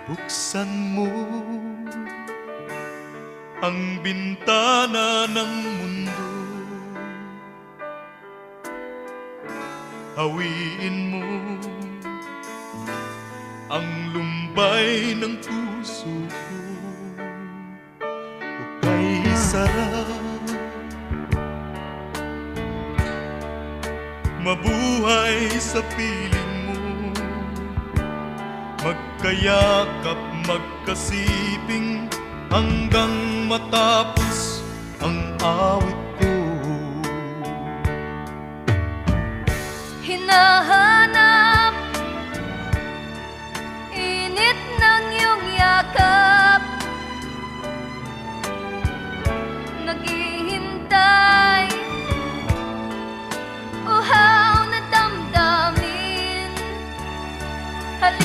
Buksan mo ang bintana ng mundo, hawiin mo ang lumbay ng puso ko. O kay sarap mabuhay sa piling mo, magkayakap, magkasiping hanggang matapos ang awit ko. Hinahanap